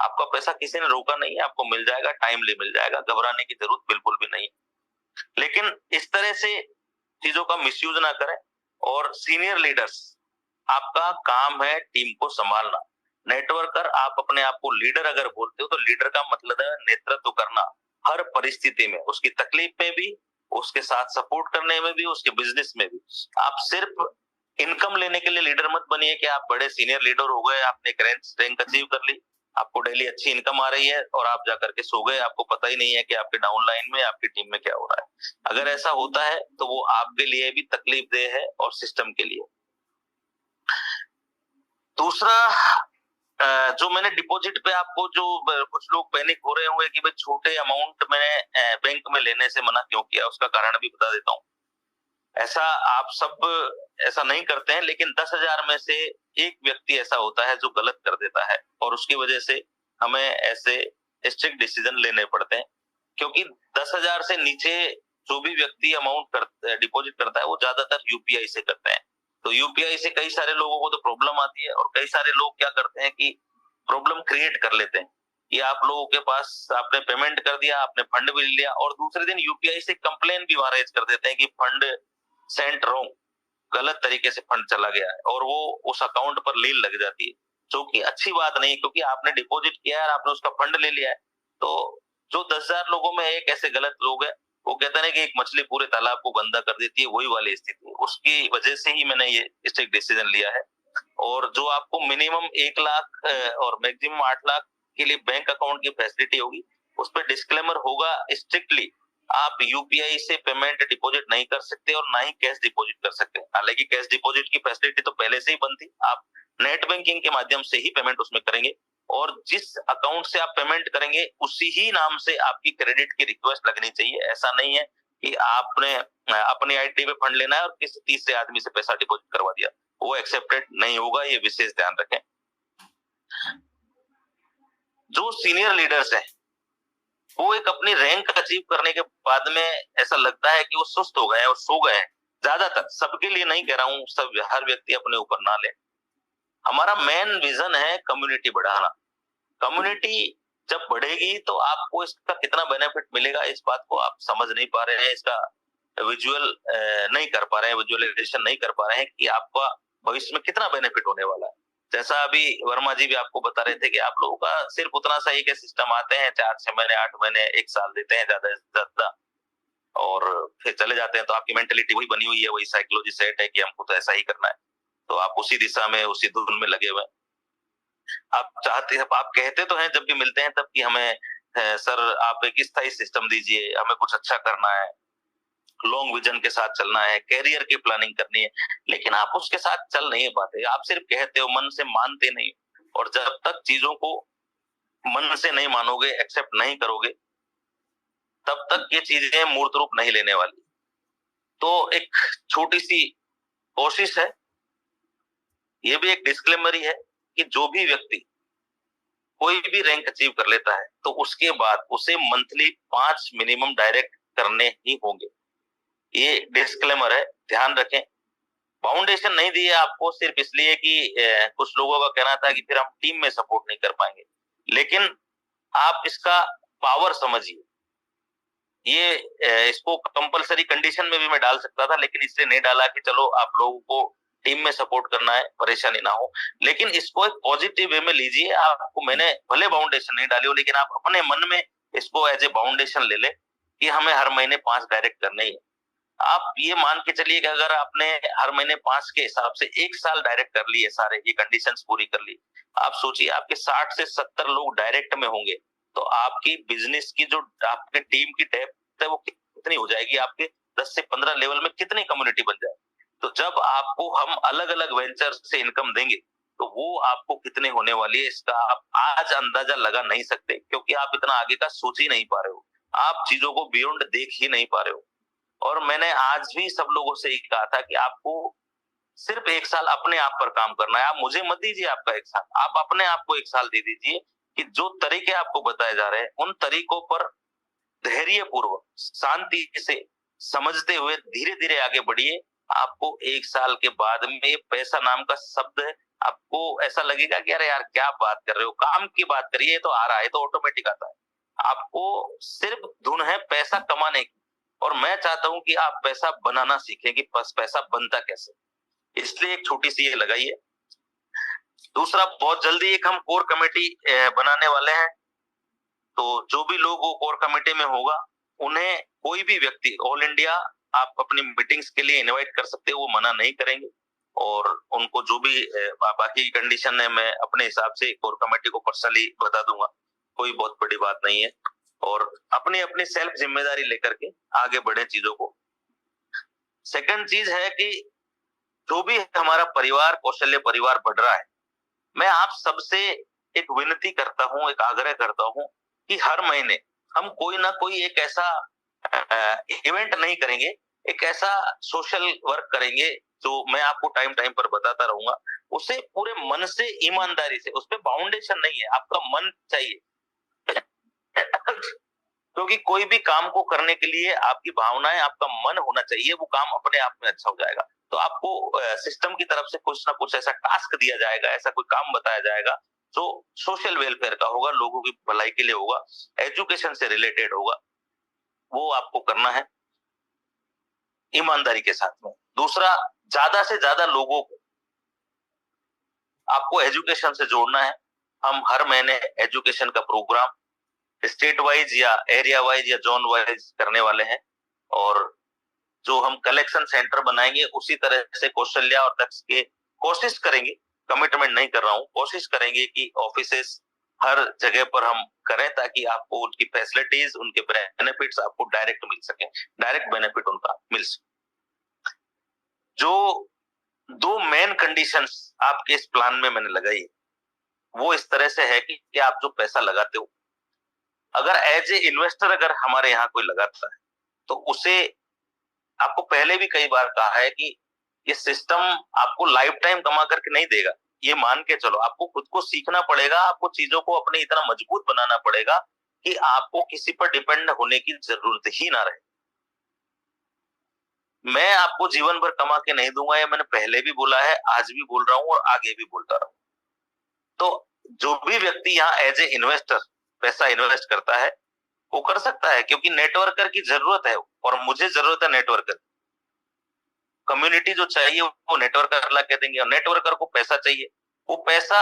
आपका पैसा किसी ने रोका नहीं है, आपको मिल जाएगा, टाइमली मिल जाएगा, घबराने की जरूरत बिल्कुल भी नहीं। लेकिन इस तरह से चीजों का मिसयूज ना करें। और सीनियर लीडर्स, आपका काम है टीम को संभालना। नेटवर्कर, आप अपने आप को लीडर अगर बोलते हो तो लीडर का मतलब है नेतृत्व करना हर परिस्थिति में, उसकी तकलीफ में भी, उसके साथ सपोर्ट करने में भी, उसके बिजनेस में भी। आप सिर्फ इनकम लेने के लिए लीडर मत बनिए कि आप बड़े सीनियर लीडर हो गए, आपने रैंक अचीव कर ली, आपको डेली अच्छी इनकम आ रही है और आप जाकर के सो गए, आपको पता ही नहीं है कि आपके डाउनलाइन में, आपकी टीम में क्या हो रहा है। अगर ऐसा होता है तो वो आपके लिए भी तकलीफ देह है और सिस्टम के लिए। दूसरा, जो मैंने डिपॉजिट पे आपको, जो कुछ लोग पैनिक हो रहे होंगे कि भाई छोटे अमाउंट मैंने बैंक में लेने से मना क्यों किया, उसका कारण भी बता देता हूँ। ऐसा आप सब ऐसा नहीं करते हैं, लेकिन 10,000 में से एक व्यक्ति ऐसा होता है जो गलत कर देता है, और उसकी वजह से हमें ऐसे स्ट्रिक्ट डिसीजन लेने पड़ते हैं। क्योंकि 10,000 से नीचे जो भी व्यक्ति अमाउंट डिपॉजिट करता है वो ज्यादातर यूपीआई से करते हैं। तो यूपीआई से कई सारे लोगों को तो प्रॉब्लम आती है, और कई सारे लोग क्या करते हैं कि प्रॉब्लम क्रिएट कर लेते हैं कि आप लोगों के पास आपने पेमेंट कर दिया, आपने फंड भी ले लिया, और दूसरे दिन यूपीआई से कंप्लेन भी वहां रेज कर देते हैं कि फंड सेंट रॉन्ग, गलत तरीके से फंड चला गया है, और वो उस अकाउंट पर लील लग जाती है, जो कि अच्छी बात नहीं, क्योंकि आपने डिपॉजिट किया है, आपने उसका फंड ले लिया है। तो जो 10,000 लोगों में एक ऐसे गलत लोग हैं, वो कहते हैं कि एक मछली पूरे तालाब को गंदा कर देती है, वही वाली स्थिति है। उसकी वजह से ही मैंने ये स्ट्रिक्ट डिसीजन लिया है। और जो आपको मिनिमम 1 लाख और मैक्सिमम 8 लाख के लिए बैंक अकाउंट की फैसिलिटी होगी, उस पर डिस्क्लेमर होगा स्ट्रिक्टली, आप यूपीआई से पेमेंट डिपॉजिट नहीं कर सकते और ना ही कैश डिपॉजिट कर सकते। हालांकि कैश डिपॉजिट की फैसिलिटी तो पहले से ही बंद थी, आप नेट बैंकिंग के माध्यम से ही पेमेंट उसमें करेंगे, और जिस अकाउंट से आप पेमेंट करेंगे उसी ही नाम से आपकी क्रेडिट की रिक्वेस्ट लगनी चाहिए। ऐसा नहीं है कि आपने अपनी आईडी पे फंड लेना है और किसी तीसरे आदमी से पैसा डिपॉजिट करवा दिया, वो एक्सेप्टेड नहीं होगा, ये विशेष ध्यान रखें। जो सीनियर लीडर्स हैं, वो एक अपनी रैंक अचीव करने के बाद में ऐसा लगता है कि वो सुस्त हो गए हैं और सो गए हैं। ज्यादातर, सबके लिए नहीं कह रहा हूं, सब हर व्यक्ति अपने ऊपर ना ले। हमारा मेन विजन है कम्युनिटी बढ़ाना। कम्युनिटी जब बढ़ेगी तो आपको इसका कितना बेनिफिट मिलेगा, इस बात को आप समझ नहीं पा रहे हैं, इसका विजुअल नहीं कर पा रहे हैं, विजुअलाइजेशन नहीं कर पा रहे हैं कि आपका भविष्य में कितना बेनिफिट होने वाला है। जैसा अभी वर्मा जी भी आपको बता रहे थे कि आप लोगों का सिर्फ उतना सा एक सिस्टम आते हैं, 4-6 महीने 8 महीने 1 साल देते हैं ज्यादा से ज्यादा, और फिर चले जाते हैं। तो आपकी मेंटेलिटी वही बनी हुई है, वही साइकोलॉजी सेट है कि हमको तो ऐसा ही करना है, तो आप उसी दिशा में उसी धुन में लगे हुए हैं। आप चाहते हैं, आप कहते तो हैं जब भी मिलते हैं तब कि हमें सर आप एक स्थायी सिस्टम दीजिए, हमें कुछ अच्छा करना है, लॉन्ग विजन के साथ चलना है, कैरियर की प्लानिंग करनी है, लेकिन आप उसके साथ चल नहीं पाते। आप सिर्फ कहते हो, मन से मानते नहीं। और जब तक चीजों को मन से नहीं मानोगे, एक्सेप्ट नहीं करोगे, तब तक ये चीजें मूर्त रूप नहीं लेने वाली। तो एक छोटी सी कोशिश है, ये भी एक डिस्क्लेमर ही है कि जो भी व्यक्ति कोई भी रैंक अचीव कर लेता है तो उसके बाद उसे मंथली 5 मिनिमम डायरेक्ट करने ही होंगे। ये डिस्क्लेमर है, ध्यान रखें। फाउंडेशन नहीं दी है आपको सिर्फ इसलिए कि कुछ लोगों का कहना था कि फिर हम टीम में सपोर्ट नहीं कर पाएंगे, लेकिन आप इसका पावर समझिए। ये इसको कंपलसरी कंडीशन में भी मैं डाल सकता था, लेकिन इसलिए नहीं डाला कि चलो आप लोगों को टीम में सपोर्ट करना है, परेशानी ना हो, लेकिन इसको एक पॉजिटिव वे में लीजिए। आपको मैंने भले बाउंडेशन नहीं डाली हो, लेकिन आप अपने मन में इसको एज ए बाउंडेशन ले ले कि हमें हर महीने 5 डायरेक्ट करने ही। आप ये मान के चलिए कि अगर आपने हर महीने 5 के हिसाब से 1 साल डायरेक्ट कर लिए, सारे ये कंडीशंस पूरी कर ली, आप सोचिए आपके 60 से 70 लोग डायरेक्ट में होंगे, तो आपकी बिजनेस की जो आपके टीम की डेप्थ है वो कितनी हो जाएगी, आपके 10 से 15 लेवल में कितनी कम्युनिटी बन जाए। तो जब आपको हम अलग अलग वेंचर से इनकम देंगे तो वो आपको कितने होने वाली है, इसका आप आज अंदाजा लगा नहीं सकते, क्योंकि आप इतना आगे का सोच ही नहीं पा रहे हो, आप चीजों को बियॉन्ड देख ही नहीं पा रहे हो। और मैंने आज भी सब लोगों से यही कहा था कि आपको सिर्फ 1 साल अपने आप पर काम करना है। आप मुझे मत दीजिए आपका 1 साल, आप अपने आप को 1 साल दे दीजिए कि जो तरीके आपको बताए जा रहे हैं उन तरीकों पर धैर्य पूर्वक शांति से समझते हुए धीरे धीरे आगे बढ़िए। आपको 1 साल के बाद में ये पैसा नाम का शब्द है, आपको ऐसा लगेगा कि अरे यार क्या बात कर रहे हो, काम की बात करिए, तो आ रहा है, तो ऑटोमेटिक आता है। आपको सिर्फ धुन है पैसा कमाने की, और मैं चाहता हूं कि आप पैसा बनाना सीखें कि पैसा बनता कैसे। इसलिए एक छोटी सी ये लगाइए। दूसरा, बहुत जल्दी एक हम कोर कमेटी बनाने वाले हैं, तो जो भी लोग वो कोर कमेटी में होगा उन्हें कोई भी व्यक्ति ऑल इंडिया आप अपनी मीटिंग्स के लिए इनवाइट कर सकते हो, वो मना नहीं करेंगे। और उनको जो भी बाकी कंडीशन है मैं अपने हिसाब से कोर कमेटी को पर्सनली बता दूंगा, कोई बहुत बड़ी बात नहीं है। और अपनी अपनी सेल्फ जिम्मेदारी लेकर के आगे बढ़े चीजों को। सेकंड चीज है कि जो भी हमारा परिवार कौशल्य परिवार बढ़ रहा है, मैं आप सबसे एक विनती करता हूं, एक आग्रह करता हूं कि हर महीने हम कोई ना कोई एक ऐसा इवेंट नहीं करेंगे, एक ऐसा सोशल वर्क करेंगे जो मैं आपको टाइम टाइम पर बताता रहूंगा, उसे पूरे मन से ईमानदारी से, उस पर बाउंडेशन नहीं है, आपका मन चाहिए। क्योंकि कोई भी काम को करने के लिए आपकी भावनाएं, आपका मन होना चाहिए, वो काम अपने आप में अच्छा हो जाएगा। तो आपको सिस्टम की तरफ से कुछ ना कुछ ऐसा टास्क दिया जाएगा, ऐसा कोई काम बताया जाएगा जो सोशल वेलफेयर का होगा, लोगों की भलाई के लिए होगा, एजुकेशन से रिलेटेड होगा, वो आपको करना है ईमानदारी के साथ में। दूसरा, ज्यादा से ज्यादा लोगों को आपको एजुकेशन से जोड़ना है। हम हर महीने एजुकेशन का प्रोग्राम स्टेट वाइज या एरिया वाइज या जोन वाइज करने वाले हैं, और जो हम कलेक्शन सेंटर बनाएंगे उसी तरह से कौशल्या और दक्ष के कोशिश करेंगे, कमिटमेंट नहीं कर रहा हूं, कोशिश करेंगे कि ऑफिसेस हर जगह पर हम करें ताकि आपको उनकी फैसिलिटीज, उनके बेनिफिट्स आपको डायरेक्ट मिल सके, डायरेक्ट बेनिफिट उनका मिल सके। जो दो मेन कंडीशंस आपके इस प्लान में मैंने लगाई है वो इस तरह से है कि आप जो पैसा लगाते हो, अगर एज ए इन्वेस्टर अगर हमारे यहाँ कोई लगाता है तो उसे, आपको पहले भी कई बार कहा है कि ये सिस्टम आपको लाइफ टाइम कमा करके नहीं देगा, ये मान के चलो, आपको खुद को सीखना पड़ेगा, आपको चीजों को अपने इतना मजबूत बनाना पड़ेगा कि आपको किसी पर डिपेंड होने की जरूरत ही ना रहे। मैं आपको जीवन भर कमा के नहीं दूंगा, ये मैंने पहले भी बोला है, आज भी बोल रहा हूं और आगे भी बोलता रहूं। तो जो भी व्यक्ति यहाँ एज ए इन्वेस्टर पैसा इन्वेस्ट करता है वो कर सकता है, क्योंकि नेटवर्कर की जरूरत है और मुझे जरूरत है नेटवर्कर। कम्युनिटी जो चाहिए वो नेटवर्कर ला के देंगे, और नेटवर्कर को पैसा चाहिए, वो पैसा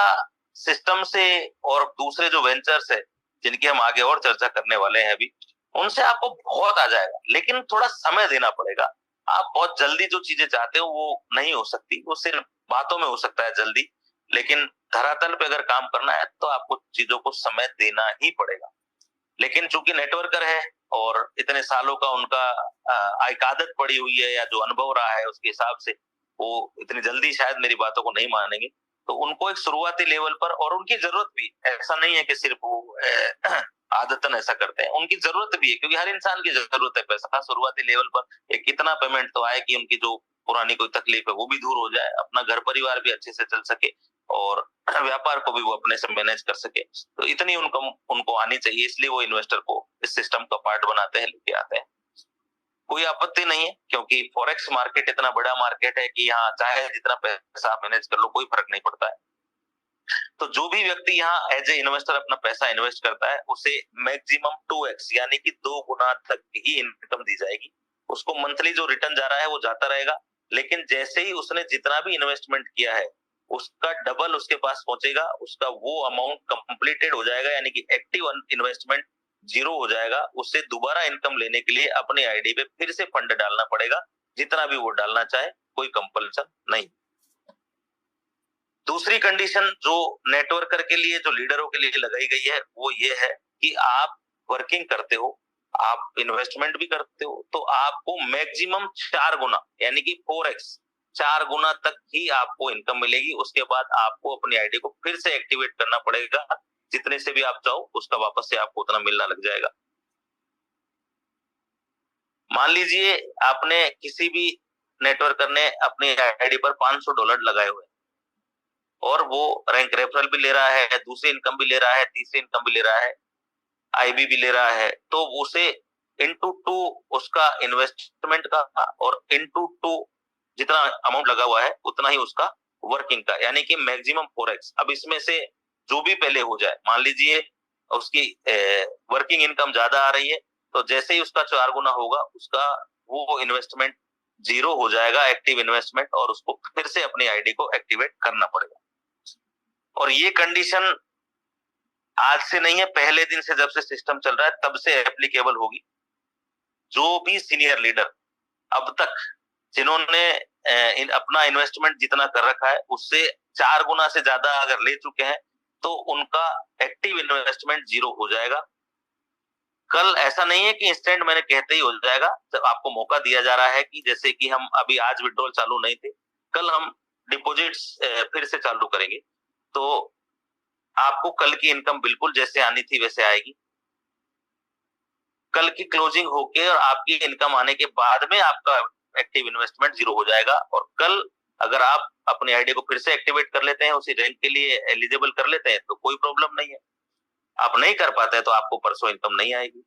सिस्टम से और दूसरे जो वेंचर्स है जिनकी हम आगे और चर्चा करने वाले हैं अभी, उनसे आपको बहुत आ जाएगा, लेकिन थोड़ा समय देना पड़ेगा। आप बहुत जल्दी जो चीजें चाहते हो वो नहीं हो सकती, वो सिर्फ बातों में हो सकता है जल्दी, लेकिन धरातल पे अगर काम करना है तो आपको चीजों को समय देना ही पड़ेगा। लेकिन चूंकि नेटवर्कर है और इतने सालों का उनका एक आदत पड़ी हुई है या जो अनुभव रहा है उसके हिसाब से वो इतनी जल्दी शायद मेरी बातों को नहीं मानेंगे, तो उनको एक शुरुआती लेवल पर, और उनकी जरूरत भी, ऐसा नहीं है कि सिर्फ वो आदतन ऐसा करते हैं, उनकी जरूरत भी है, क्योंकि हर इंसान की जरूरत है पैसा शुरुआती लेवल पर। एक कितना पेमेंट तो आए कि उनकी जो पुरानी कोई तकलीफ है वो भी दूर हो जाए, अपना घर परिवार भी अच्छे से चल सके और व्यापार को भी वो अपने से मैनेज कर सके। तो इतनी उनको आनी चाहिए, इसलिए वो इन्वेस्टर को इस सिस्टम का पार्ट बनाते हैं, लेके आते हैं। कोई आपत्ति नहीं है, क्योंकि फॉरेक्स मार्केट इतना बड़ा मार्केट है कि यहाँ चाहे जितना पैसा मैनेज कर लो कोई फर्क नहीं पड़ता है। तो जो भी व्यक्ति यहाँ एज ए इन्वेस्टर अपना पैसा इन्वेस्ट करता है उसे मैक्सिमम 2x यानी कि 2 गुना तक ही इनकम दी जाएगी। उसको मंथली जो रिटर्न जा रहा है वो जाता रहेगा, लेकिन जैसे ही उसने जितना भी इन्वेस्टमेंट किया है उसका डबल उसके पास पहुंचेगा, उसका वो अमाउंट कंप्लीटेड हो जाएगा, यानी कि एक्टिव इन्वेस्टमेंट जीरो हो जाएगा। उससे दोबारा इनकम लेने के लिए अपनी आईडी पे फिर से फंड डालना पड़ेगा, जितना भी वो डालना चाहे, कोई कंपल्सन नहीं। दूसरी कंडीशन जो नेटवर्कर के लिए, जो लीडरों के लिए लगाई गई है वो ये है कि आप वर्किंग करते हो, आप इन्वेस्टमेंट भी करते हो, तो आपको मैक्सिमम 4 गुना यानी कि 4x 4 गुना तक ही आपको इनकम मिलेगी। उसके बाद आपको अपनी आईडी को फिर से एक्टिवेट करना पड़ेगा, जितने से भी आप चाहो उसका वापस से आपको उतना मिलना लग जाएगा। मान लीजिए आपने किसी भी नेटवर्कर ने अपनी आईडी पर $500 लगाए हुए और वो रैंक रेफरल भी ले रहा है, दूसरी इनकम भी ले रहा है, तीसरी इनकम भी ले रहा है, आईबी भी ले रहा है, तो उसे इंटू 2 उसका इन्वेस्टमेंट का और इंटू 2 जितना अमाउंट लगा हुआ है उतना ही उसका वर्किंग का, यानी कि मैक्सिमम 4x। अब इसमें से जो भी पहले हो जाए, मान लीजिए उसकी वर्किंग इनकम ज्यादा आ रही है, तो जैसे ही उसका 4 गुना होगा उसका वो इन्वेस्टमेंट जीरो हो जाएगा, एक्टिव इन्वेस्टमेंट, और उसको फिर से अपनी आईडी को एक्टिवेट करना पड़ेगा। और ये कंडीशन आज से नहीं है, पहले दिन से जब से सिस्टम चल रहा है तब से एप्लीकेबल होगी। जो भी सीनियर लीडर अब तक जिन्होंने अपना इन्वेस्टमेंट जितना कर रखा है उससे 4 गुना से ज्यादा अगर ले चुके हैं तो उनका एक्टिव इन्वेस्टमेंट जीरो हो जाएगा। कल ऐसा नहीं है कि इंस्टेंट मैंने कहते ही हो जाएगा, जब आपको मौका दिया जा रहा है कि जैसे कि हम अभी आज विड्रॉल चालू नहीं थे, कल हम डिपॉजिट्स फिर से चालू करेंगे, तो आपको कल की इनकम बिल्कुल जैसे आनी थी वैसे आएगी। कल की क्लोजिंग होके और आपकी इनकम आने के बाद में आपका एक्टिव इन्वेस्टमेंट जीरो हो जाएगा। और कल अगर आप अपनी आईडी को फिर से एक्टिवेट कर लेते हैं, उसी रैंक के लिए एलिजिबल कर लेते हैं, तो कोई प्रॉब्लम नहीं है। आप नहीं कर पाते हैं तो आपको परसों इनकम नहीं आएगी,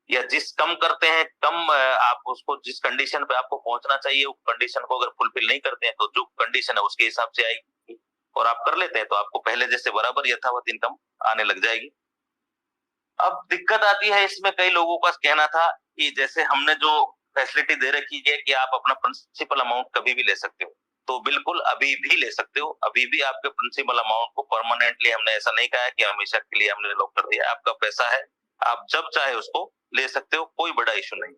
या जिस कम करते हैं कम, आप उसको जिस कंडीशन पे आपको पहुंचना चाहिए वो कंडीशन को अगर फुलफिल नहीं करते हैं तो जो कंडीशन है उसके हिसाब से आएगी। और आप कर लेते हैं तो आपको पहले जैसे बराबर यथावत इनकम आने लग जाएगी। अब दिक्कत आती है इसमें, कई लोगों का कहना था कि जैसे हमने जो फैसिलिटी दे रखी है कि आप अपना प्रिंसिपल अमाउंट कभी भी ले सकते हो, तो बिल्कुल अभी भी ले सकते हो। अभी भी आपके प्रिंसिपल अमाउंट को परमानेंटली, हमने ऐसा नहीं कहा है कि हमेशा के लिए हमने लॉक कर दिया, आपका पैसा है, आप जब चाहे उसको ले सकते हो, कोई बड़ा इशू नहीं।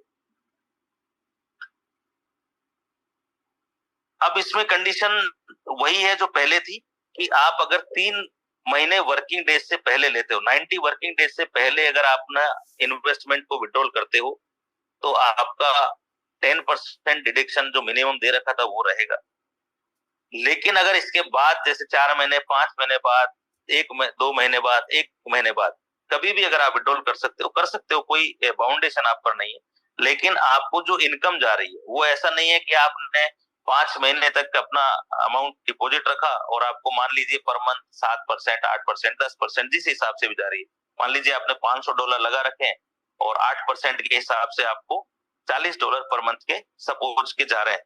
अब इसमें कंडीशन वही है जो पहले थी कि आप अगर 3 महीने वर्किंग डेज से पहले लेते हो, 90 वर्किंग डेज से पहले अगर आप ना इन्वेस्टमेंट को विड्रॉल करते हो, तो आपका 10% डिडक्शन जो मिनिमम दे रखा था वो रहेगा। लेकिन अगर इसके बाद जैसे 4 महीने, 5 महीने बाद, 2 महीने बाद, 1 महीने बाद कभी भी अगर आप विड्रॉल कर सकते हो, कोई बाउंडेशन आप पर नहीं है। लेकिन आपको जो इनकम जा रही है वो ऐसा नहीं है कि आपने 5 महीने तक अपना अमाउंट डिपॉजिट रखा और आपको मान लीजिए पर मंथ 7%, 8%, 10% जिस हिसाब से भी जा रही है, मान लीजिए आपने $500 लगा रखे हैं और 8% के हिसाब से आपको $40 पर मंथ के सपोज के जा रहे हैं,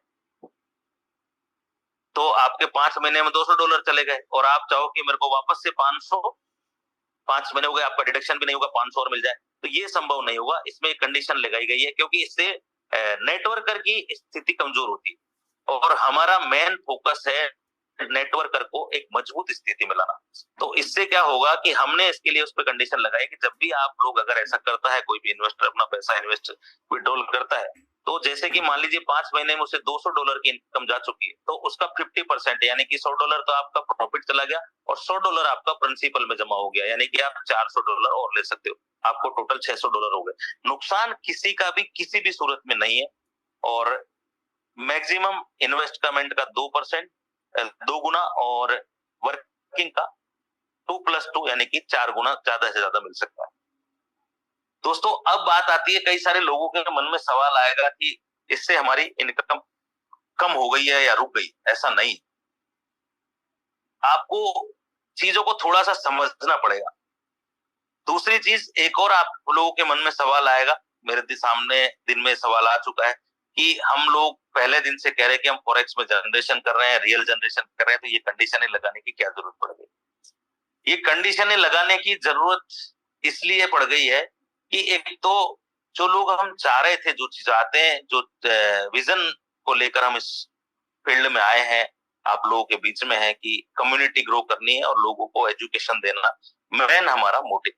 तो आपके 5 महीने में $200 चले गए और आप चाहो कि मेरे को वापस से 5 महीने हो गए, आपका डिडक्शन भी नहीं होगा, 500 और मिल जाए, तो ये संभव नहीं होगा। इसमें एक कंडीशन लगाई गई है क्योंकि इससे नेटवर्कर की स्थिति कमजोर होती है और हमारा मेन फोकस है नेटवर्कर को एक मजबूत स्थिति में लाना। तो इससे क्या होगा कि हमने इसके लिए उस पर कंडीशन लगाई कि जब भी आप लोग अगर ऐसा करता है, कोई भी इन्वेस्टर अपना पैसा विड्रॉल करता है, तो जैसे कि मान लीजिए 5 महीने में उसे $200 की इनकम जा चुकी है, तो उसका 50% यानी कि $100 तो आपका प्रॉफिट चला गया और $100 आपका प्रिंसिपल में जमा हो गया, यानी कि आप $400 और ले सकते हो, आपको टोटल $600 हो गए। नुकसान किसी का भी किसी भी सूरत में नहीं है और मैक्सिमम इन्वेस्टमेंट का 2%, 2 गुना, और वर्किंग का 2+2 यानी कि 4 गुना ज्यादा से ज्यादा मिल सकता है। दोस्तों अब बात आती है, कई सारे लोगों के मन में सवाल आएगा कि इससे हमारी इनकम कम हो गई है या रुक गई। ऐसा नहीं, आपको चीजों को थोड़ा सा समझना पड़ेगा। दूसरी चीज, एक और आप लोगों के मन में सवाल आएगा, मेरे सामने दिन में सवाल आ चुका है कि हम लोग पहले दिन से कह रहे हैं कि हम फॉरेक्स में जनरेशन कर रहे हैं, रियल जनरेशन कर रहे हैं, तो ये कंडीशनें लगाने की क्या जरूरत पड़ गई? ये कंडीशनें लगाने की जरूरत इसलिए पड़ गई है कि एक तो जो लोग हम चाह रहे थे, जो चाहते हैं, जो विजन को लेकर हम इस फील्ड में आए हैं, आप लोगों के बीच में है कि कम्युनिटी ग्रो करनी है और लोगों को एजुकेशन देना मेन हमारा मोटिव।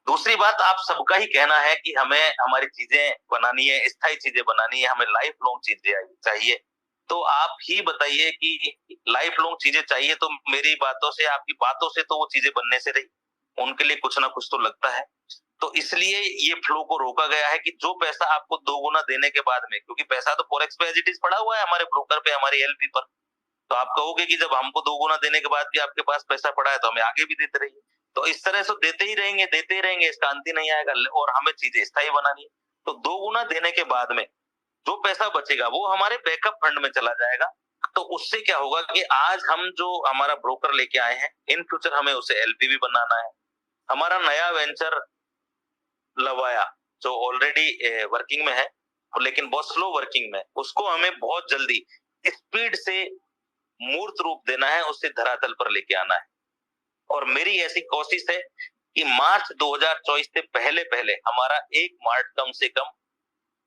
दूसरी बात, आप सबका ही कहना है कि हमें हमारी चीजें बनानी है, स्थायी चीजें बनानी है, हमें लाइफ लॉन्ग चीजें चाहिए। तो आप ही बताइए कि लाइफ लॉन्ग चीजें चाहिए तो मेरी बातों से, आपकी बातों से तो वो चीजें बनने से रही, उनके लिए कुछ ना कुछ तो लगता है। तो इसलिए ये फ्लो को रोका गया है कि जो पैसा आपको 2 गुना देने के बाद में, क्योंकि पैसा तो फॉरेक्स पे एज इट इज पड़ा हुआ है हमारे ब्रोकर पे, हमारी एलपी पर, तो आप कहोगे कि जब हमको 2 गुना देने के बाद भी आपके पास पैसा पड़ा है तो हमें आगे भी देते रहिए। तो इस तरह से देते ही रहेंगे, इसका अंत ही नहीं आएगा और हमें चीजें स्थायी बनानी है। तो 2 गुना देने के बाद में जो पैसा बचेगा वो हमारे बैकअप फंड में चला जाएगा। तो उससे क्या होगा कि आज हम जो हमारा ब्रोकर लेके आए हैं, इन फ्यूचर हमें उसे एलपी भी बनाना है। हमारा नया वेंचर लवाया जो ऑलरेडी वर्किंग में है लेकिन बहुत स्लो वर्किंग में, उसको हमें बहुत जल्दी स्पीड से मूर्त रूप देना है, उससे धरातल पर लेके आना है। और मेरी ऐसी कोशिश है कि मार्च 2024 से पहले पहले हमारा 1 मार्ट कम से कम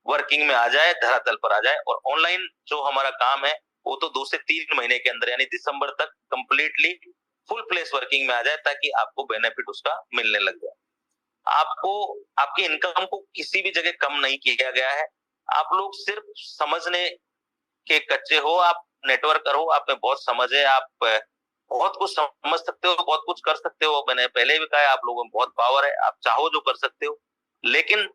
वर्किंग में आ जाए, धरातल पर आ जाए, और ऑनलाइन जो हमारा काम है वो तो 2 से 3 महीने के अंदर यानी दिसंबर तक कंप्लीटली फुल फ्लेश वर्किंग में आ जाए, ताकि आपको बेनिफिट उसका मिलने लग जाए। आपको आपकी इनकम को किसी भी जगह कम नहीं किया गया है। आप लोग सिर्फ समझने के कच्चे हो, आप नेटवर्कर हो, आप में बहुत समझ है, आप बहुत कुछ समझ सकते हो, बहुत कुछ कर सकते हो। मैंने पहले भी कहा है, आप लोगों में बहुत पावर है, आप चाहो जो कर सकते हो, लेकिन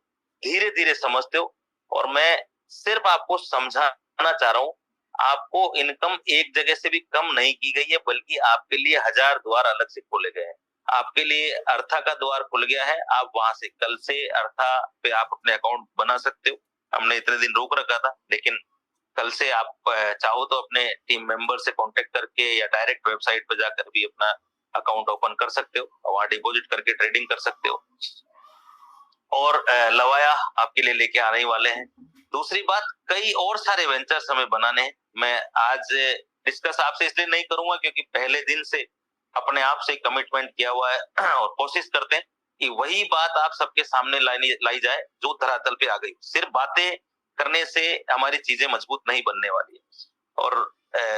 धीरे धीरे समझते हो। और मैं सिर्फ आपको समझाना चाह रहा हूँ, आपको इनकम एक जगह से भी कम नहीं की गई है, बल्कि आपके लिए 1000 द्वार अलग से खोले गए हैं। आपके लिए अर्था का द्वार खुल गया है, आप वहां से कल से अर्था पे आप अपने अकाउंट बना सकते हो। हमने इतने दिन रोक रखा था, लेकिन कल से आप चाहो तो अपने टीम मेंबर से कांटेक्ट करके या डायरेक्ट वेबसाइट पर जाकर भी अपना अकाउंट ओपन कर सकते हो, वहां डिपॉजिट करके ट्रेडिंग कर सकते हो। और लवाया आपके लिए लेके आने वाले हैं। दूसरी बात, कई और सारे वेंचर्स हमें बनाने हैं। मैं आज डिस्कस आपसे इसलिए नहीं करूंगा क्योंकि पहले दिन से अपने आप से कमिटमेंट किया हुआ है और कोशिश करते हैं कि वही बात आप सबके सामने लाई जाए जो धरातल पे आ गई। सिर्फ बातें करने से हमारी चीजें मजबूत नहीं बनने वाली है। और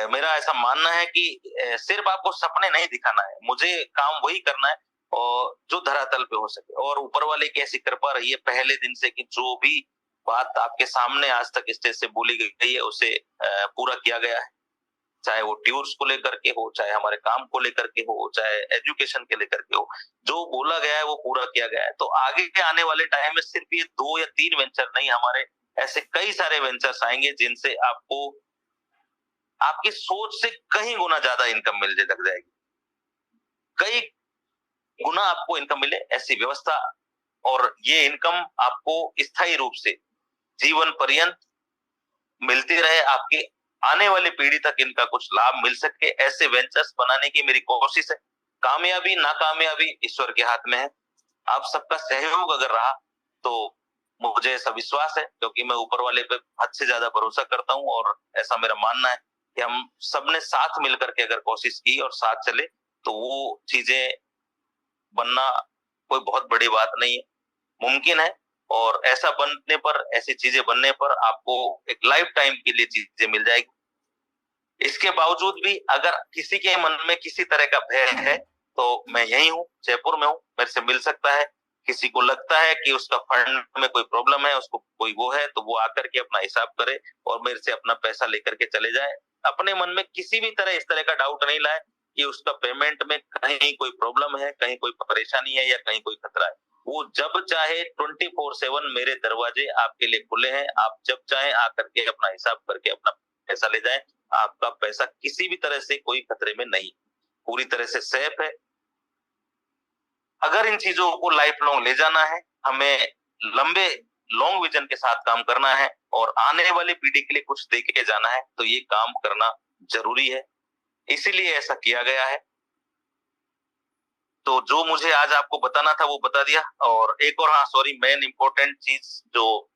मेरा ऐसा मानना है कि सिर्फ आपको सपने नहीं दिखाना है, मुझे काम वही करना है और जो धरातल पे हो सके। और ऊपर वाले की ऐसी कृपा रही है पहले दिन से कि जो भी बात आपके सामने आज तक स्टेज से बोली गई है उसे पूरा किया गया है, चाहे वो टूर्स को लेकर के हो, चाहे हमारे काम को लेकर के हो, चाहे एजुकेशन के लेकर के हो, जो बोला गया है वो पूरा किया गया है। तो आगे के आने वाले टाइम में सिर्फ ये 2 या 3 वेंचर नहीं, हमारे ऐसे कई सारे वेंचर्स आएंगे जिनसे आपको आपकी सोच से कहीं गुना ज्यादा इनकम मिलने लग जाएगी, कई गुना आपको इनकम मिले ऐसी व्यवस्था। और ये इनकम आपको स्थायी रूप से जीवन पर्यंत मिलती रहे, आपके आने वाली पीढ़ी तक इनका कुछ लाभ मिल सके, ऐसे वेंचर्स बनाने की मेरी कोशिश है। कामयाबी नाकामयाबी ईश्वर के हाथ में है। आप सबका सहयोग अगर रहा तो मुझे ऐसा विश्वास है, क्योंकि मैं ऊपर वाले पे हद से ज्यादा भरोसा करता हूं और ऐसा मेरा मानना है कि हम सबने साथ मिलकर के अगर कोशिश की और साथ चले तो वो चीजें बनना कोई बहुत बड़ी बात नहीं है, मुमकिन है। और ऐसा बनने पर, ऐसी चीजें बनने पर आपको एक लाइफ टाइम के लिए चीजें मिल जाएगी। इसके बावजूद भी अगर किसी के मन में किसी तरह का भय है तो मैं यही हूँ, जयपुर में हूँ, मेरे से मिल सकता है। किसी को लगता है कि उसका फंड में कोई प्रॉब्लम है, उसको कोई वो है, तो वो आकर के अपना हिसाब करे और मेरे से अपना पैसा लेकर के चले जाए। अपने मन में किसी भी तरह इस तरह का डाउट नहीं लाए कि उसका पेमेंट में कहीं कोई प्रॉब्लम है, कहीं कोई परेशानी है या कहीं कोई खतरा है। वो जब चाहे 24/7 मेरे दरवाजे आपके लिए खुले हैं। आप जब चाहे आकर के अपना हिसाब करके अपना पैसा ले जाएं। आपका पैसा किसी भी तरह से कोई खतरे में नहीं, पूरी तरह से सेफ है। अगर इन चीजों को लाइफ लॉन्ग ले जाना है, हमें लंबे लॉन्ग विजन के साथ काम करना है और आने वाली पीढ़ी के लिए कुछ दे के जाना है, तो ये काम करना जरूरी है, इसीलिए ऐसा किया गया है। तो जो मुझे आज आपको बताना था वो बता दिया। और एक और, हाँ सॉरी, मेन इंपॉर्टेंट चीज जो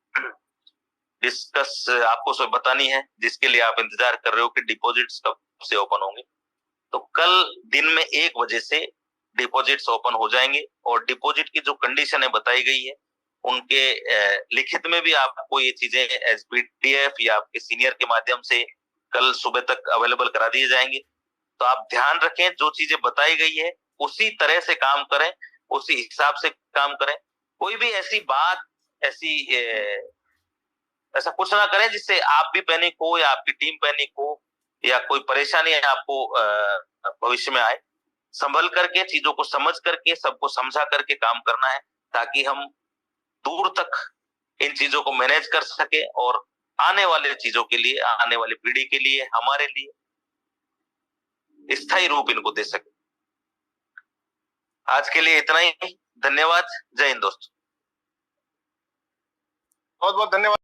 डिस्कस आपको सब बतानी है, जिसके लिए आप इंतजार कर रहे हो कि डिपॉजिट्स कब से ओपन होंगे, तो कल दिन में 1 बजे से डिपॉजिट्स ओपन हो जाएंगे। और डिपॉजिट की जो कंडीशन है बताई गई है उनके लिखित में भी आपको ये चीजें एसपीडीएफ या आपके सीनियर के माध्यम से कल सुबह तक अवेलेबल करा दिए जाएंगे। तो आप ध्यान रखें, जो चीजें बताई गई है उसी तरह से काम करें, उसी हिसाब से काम करें। कोई भी ऐसी बात, ऐसा कुछ ना करें जिससे आप भी पैनिक हो या आपकी टीम पैनिक हो या कोई परेशानी आपको भविष्य में आए। संभल करके, चीजों को समझ करके, सबको समझा करके काम करना है, ताकि हम दूर तक इन चीजों को मैनेज कर सके और आने वाले चीजों के लिए, आने वाली पीढ़ी के लिए, हमारे लिए स्थायी रूप इनको दे सके। आज के लिए इतना ही। धन्यवाद। जय हिंद दोस्तों। बहुत बहुत धन्यवाद।